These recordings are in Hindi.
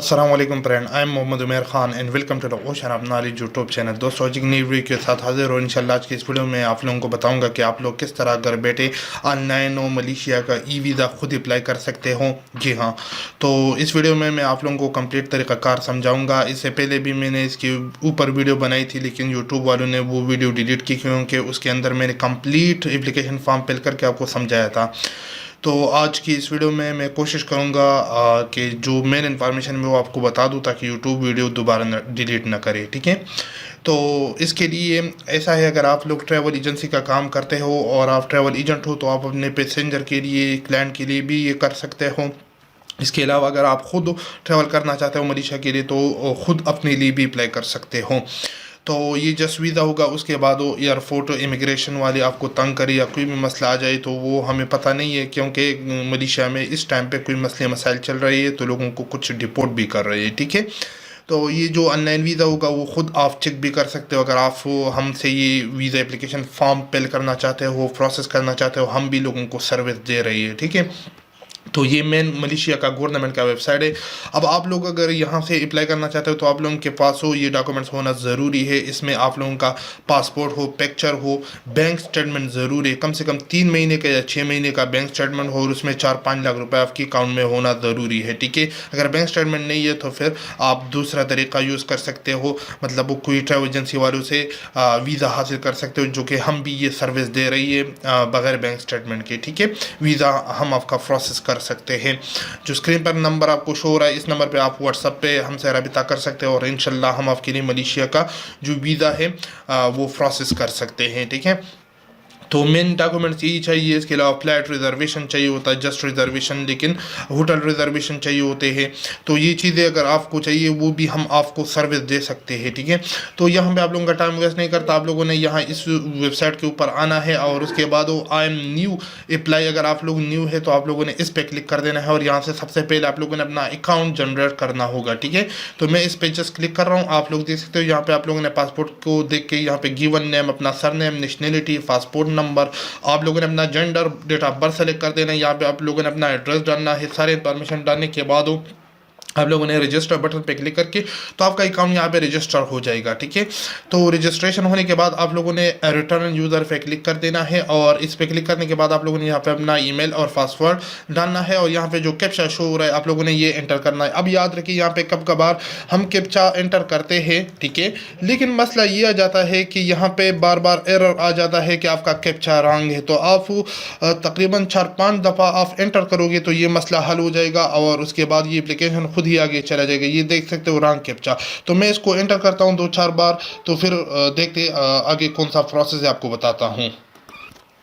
अस्सलाम वालेकुम friend, I am Mohammad Umer Khan and welcome to the ocean of knowledge YouTube channel. दोस्तों, आज एक नई वीडियो के साथ हाजिर हो। इंशाल्लाह आज की इस वीडियो में आप लोगों को बताऊंगा कि आप लोग किस तरह घर बैठे ऑनलाइन और मलेशिया का ई वीज़ा खुद अप्लाई कर सकते हो। जी हाँ, तो इस वीडियो में मैं आप लोगों को कंप्लीट तरीक़ाकार समझाऊंगा। इससे पहले भी मैंने इसके ऊपर वीडियो बनाई थी, लेकिन यूट्यूब वालों ने वो वीडियो डिलीट की क्योंकि उसके अंदर मैंने कंप्लीट एप्लीकेशन फॉर्म फिल करके आपको समझाया था। तो आज की इस वीडियो में मैं कोशिश करूंगा कि जो मेन इन्फॉर्मेशन में वो आपको बता दूं, ताकि यूट्यूब वीडियो दोबारा डिलीट ना करे। ठीक है, तो इसके लिए ऐसा है, अगर आप लोग ट्रैवल एजेंसी का काम करते हो और आप ट्रैवल एजेंट हो तो आप अपने पैसेंजर के लिए, क्लाइंट के लिए भी ये कर सकते हो। इसके अलावा अगर आप ख़ुद ट्रैवल करना चाहते हो मलेशिया के लिए तो ख़ुद अपने लिए भी अप्लाई कर सकते हो। तो ये जस्ट वीज़ा होगा। उसके बाद वो एयरपोर्ट इमिग्रेशन वाले आपको तंग करे या कोई भी मसला आ जाए तो वो हमें पता नहीं है, क्योंकि मलेशिया में इस टाइम पे कोई मसले मसाइल चल रहे हैं तो लोगों को कुछ डिपोर्ट भी कर रहे हैं। ठीक है, तो ये जो ऑनलाइन वीज़ा होगा वो ख़ुद आप चेक भी कर सकते हो। अगर आप हमसे ये वीज़ा एप्लीकेशन फॉर्म फिल करना चाहते हो, प्रोसेस करना चाहते हो, हम भी लोगों को सर्विस दे रही है। ठीक है, तो ये मेन मलेशिया का गवर्नमेंट का वेबसाइट है। अब आप लोग अगर यहाँ से अप्लाई करना चाहते हो तो आप लोगों के पास हो ये डॉक्यूमेंट्स होना ज़रूरी है। इसमें आप लोगों का पासपोर्ट हो, पिक्चर हो, बैंक स्टेटमेंट ज़रूरी है। कम से कम 3 महीने का या 6 महीने का बैंक स्टेटमेंट हो और उसमें 4-5 लाख रुपए आपके अकाउंट में होना ज़रूरी है। ठीक है, अगर बैंक स्टेटमेंट नहीं है तो फिर आप दूसरा तरीका यूज़ कर सकते हो, मतलब वो कोई ट्रैवल एजेंसी वालों से वीज़ा हासिल कर सकते हो, जो कि हम भी ये सर्विस दे रही है बगैर बैंक स्टेटमेंट के। ठीक है, वीज़ा हम आपका प्रोसेस कर सकते हैं। जो स्क्रीन पर नंबर आपको शो हो रहा है, इस नंबर पे आप व्हाट्सएप पे हमसे रब्ता कर सकते हो और इंशाल्लाह हम आपके लिए मलेशिया का जो वीज़ा है वो प्रोसेस कर सकते हैं। ठीक है, तो मेन डॉक्यूमेंट्स यही चाहिए। इसके अलावा फ्लाइट रिजर्वेशन चाहिए होता है, जस्ट रिजर्वेशन, लेकिन होटल रिजर्वेशन चाहिए होते हैं। तो ये चीज़ें अगर आपको चाहिए वो भी हम आपको सर्विस दे सकते हैं। ठीक है, तो यहाँ पे आप लोगों का टाइम वेस्ट नहीं करता, आप लोगों ने यहाँ इस वेबसाइट के ऊपर आना है और उसके बाद वो आई एम न्यू अप्लाई, अगर आप लोग न्यू है तो आप लोगों ने इस पर क्लिक कर देना है और यहाँ से सबसे पहले आप लोगों ने अपना अकाउंट जनरेट करना होगा। ठीक है, तो मैं इस पर जस्ट क्लिक कर रहा हूँ। आप लोग देख सकते हो यहाँ पे आप लोगों ने पासपोर्ट को देख के यहाँ पे गिवन नेम, अपना surname, nationality, passport number, आप लोगों ने अपना gender, date of birth select कर देना है। यहाँ पे आप लोगों ने अपना एड्रेस डालना है। सारे इंफॉर्मेशन डालने के बाद आप लोगों ने रजिस्टर बटन पे क्लिक करके तो आपका अकाउंट यहाँ पे रजिस्टर हो जाएगा। ठीक है, तो रजिस्ट्रेशन होने के बाद आप लोगों ने रिटर्न यूज़र पे क्लिक कर देना है और इस पे क्लिक करने के बाद आप लोगों ने यहाँ पे अपना ईमेल और पासवर्ड डालना है और यहाँ पे जो कैप्चा शो हो रहा है आप लोगों ने ये एंटर करना है। अब याद रखिए, यहाँ पे कब कभार हम कैप्चा एंटर करते हैं, ठीक है, लेकिन मसला ये आ जाता है कि यहाँ पे बार बार एरर आ जाता है कि आपका कैप्चा रॉन्ग है। तो आप तकरीबन 4-5 दफ़ा आप एंटर करोगे तो ये मसला हल हो जाएगा और उसके बाद ये एप्लीकेशन खुद ही आगे चला जाएगा। ये देख सकते हो रॉन्ग कैप्चा, तो मैं इसको एंटर करता हूँ 2-4 बार, तो फिर देखते आगे कौन सा प्रोसेस है आपको बताता हूँ।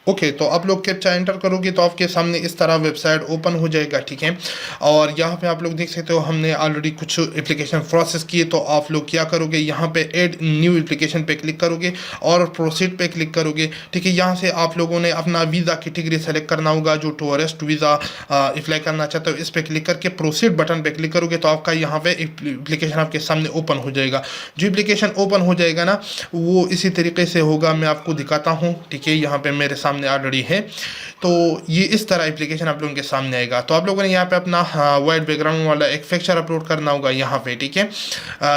ओके, तो आप लोग कैप्चा एंटर करोगे तो आपके सामने इस तरह वेबसाइट ओपन हो जाएगा। ठीक है, और यहाँ पे आप लोग देख सकते हो हमने ऑलरेडी कुछ एप्लीकेशन प्रोसेस किए। तो आप लोग क्या करोगे, यहाँ पे ऐड न्यू एप्लीकेशन पे क्लिक करोगे और प्रोसीड पे क्लिक करोगे। ठीक है, यहाँ से आप लोगों ने अपना वीज़ा कैटेगरी सेलेक्ट करना होगा। जो टूरिस्ट वीज़ा अप्लाई करना चाहते हो इस पर क्लिक करके प्रोसीड बटन पे क्लिक करोगे तो आपका यहाँ पे एप्लीकेशन आपके सामने ओपन हो जाएगा। जो एप्लीकेशन ओपन हो जाएगा ना, वो इसी तरीके से होगा, मैं आपको दिखाता हूँ। ठीक है, यहाँ पे मेरे सामने ऑलरेडी है, तो ये इस तरह एप्लीकेशन आप लोगों के सामने आएगा। तो आप लोगों ने यहाँ पे अपना वाइट बैकग्राउंड वाला एक पिक्चर अपलोड करना होगा यहाँ पे। ठीक है,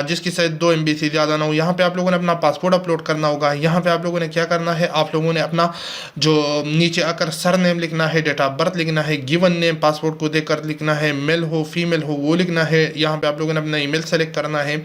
जिसकी शायद 2 MB से ज़्यादा ना हो। यहाँ पे आप लोगों ने अपना पासपोर्ट अपलोड करना होगा। यहाँ पे आप लोगों ने क्या करना है, आप लोगों ने अपना जो नीचे आकर सर नेम लिखना है, डेट ऑफ बर्थ लिखना है, गिवन नेम पासपोर्ट को देखकर लिखना है, मेल हो फीमेल हो वो लिखना है। यहाँ पे आप लोगों ने अपना ईमेल सेलेक्ट करना है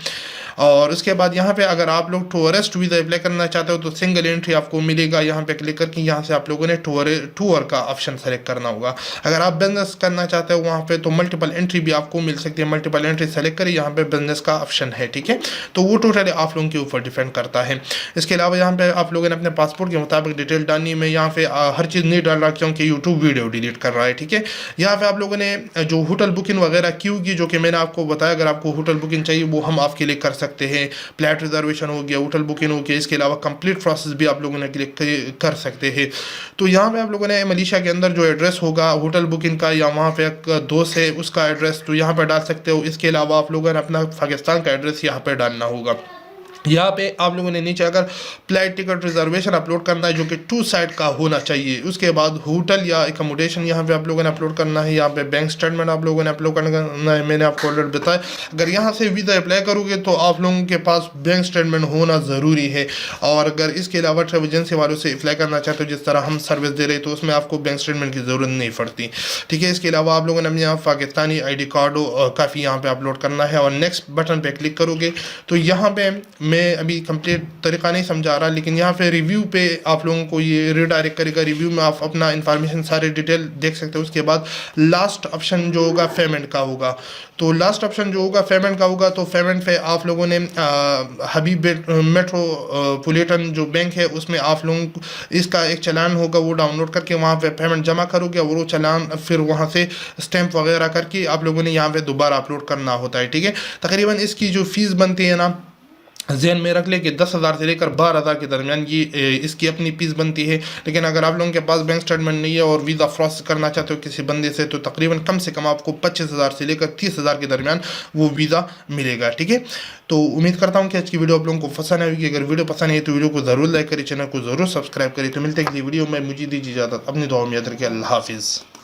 और उसके बाद यहाँ पे अगर आप लोग टूरिस्ट वीज़ा अप्लाई करना चाहते हो तो सिंगल एंट्री आपको मिलेगा। यहाँ पे क्लिक करके यहाँ से आप लोगों ने टूर का ऑप्शन सेलेक्ट करना होगा। अगर आप बिजनेस करना चाहते हो वहाँ पे तो मल्टीपल एंट्री भी आपको मिल सकती है। मल्टीपल एंट्री सेलेक्ट करिए, यहाँ पे बिजनेस का ऑप्शन है। ठीक है, तो वो टोटली आप लोगों के ऊपर डिपेंड करता है। इसके अलावा यहाँ पे आप लोगों ने अपने पासपोर्ट के मुताबिक डिटेल डालनी है। मैं यहाँ पे हर चीज़ नहीं डाल रहा क्योंकि यूट्यूब वीडियो डिलीट कर रहा है। ठीक है, यहाँ पे आप लोगों ने जो होटल बुकिंग वगैरह क्यों की, जो कि मैंने आपको बताया, अगर आपको होटल बुकिंग चाहिए वो हम आपके लिए कर सकते हैं। फ्लाइट रिजर्वेशन हो गया, होटल बुकिंग हो गया, इसके अलावा कंप्लीट प्रोसेस भी आप लोगों ने क्लिक कर सकते हैं। तो यहाँ पे आप लोगों ने मलेशिया के अंदर जो एड्रेस होगा होटल बुकिंग का या वहाँ पे एक दोस्त है उसका एड्रेस तो यहाँ पे डाल सकते हो। इसके अलावा आप लोगों ने अपना पाकिस्तान का एड्रेस यहाँ पे डालना होगा। यहाँ पे आप लोगों ने नीचे अगर फ्लाइट टिकट रिजर्वेशन अपलोड करना है जो कि 2 साइड का होना चाहिए, उसके बाद होटल या एकोमोडेशन यहाँ पे आप लोगों ने अपलोड करना है, यहाँ पे बैंक स्टेटमेंट आप लोगों ने अपलोड करना है, मैंने आपको ऑलरेडी बताया। अगर यहाँ से वीज़ा अप्लाई करोगे तो आप लोगों के पास बैंक स्टेटमेंट होना ज़रूरी है। और अगर इसके अलावा ट्रेवल एजेंसी वालों से अप्लाई करना चाहते हो जिस तरह हम सर्विस दे रहे तो उसमें आपको बैंक स्टेटमेंट की ज़रूरत नहीं पड़ती, ठीक है। इसके अलावा आप लोगों ने अपने यहाँ पाकिस्तानी ID कार्ड काफ़ी यहाँ पे अपलोड करना है और नेक्स्ट बटन पे क्लिक करोगे तो यहाँ पे मैं अभी कंप्लीट तरीका नहीं समझा रहा, लेकिन यहाँ पे रिव्यू पे आप लोगों को ये रिडायरेक्ट करेगा। रिव्यू में आप अपना इन्फॉर्मेशन सारे डिटेल देख सकते हो। उसके बाद लास्ट ऑप्शन जो होगा पेमेंट का होगा, तो लास्ट ऑप्शन जो होगा पेमेंट का होगा, तो पेमेंट पे आप लोगों ने हबीब मेट्रोपॉलिटन जो बैंक है उसमें आप लोगों को इसका एक चालान होगा वो डाउनलोड करके वहाँ पे पेमेंट जमा करोगे और वो चालान फिर वहाँ से स्टैंप वगैरह करके आप लोगों ने यहाँ पे दोबारा अपलोड करना होता है, ठीक है। तकरीबन इसकी जो फीस बनती है ना, ज़हन में रख ले कि 10,000 से लेकर 12,000 के दरमियान ये इसकी अपनी फीस बनती है। लेकिन अगर आप लोगों के पास बैंक स्टेटमेंट नहीं है और वीज़ा प्रोसेस करना चाहते हो किसी बंदे से तो तकरीबन कम से कम आपको 25,000 से लेकर 30,000 के दरमियान वो वीज़ा मिलेगा, ठीक है। तो उम्मीद करता हूँ कि आज की वीडियो आप लोगों को पसंद आएगी। अगर वीडियो पसंद है तो वीडियो को ज़रूर लाइक करें, चैनल को ज़रूर सब्सक्राइब करें। तो मिलते हैं अगली वीडियो में, मुझे दीजिए इजाज़त, अपनी दुआ में याद रखिए। अल्लाह हाफिज़।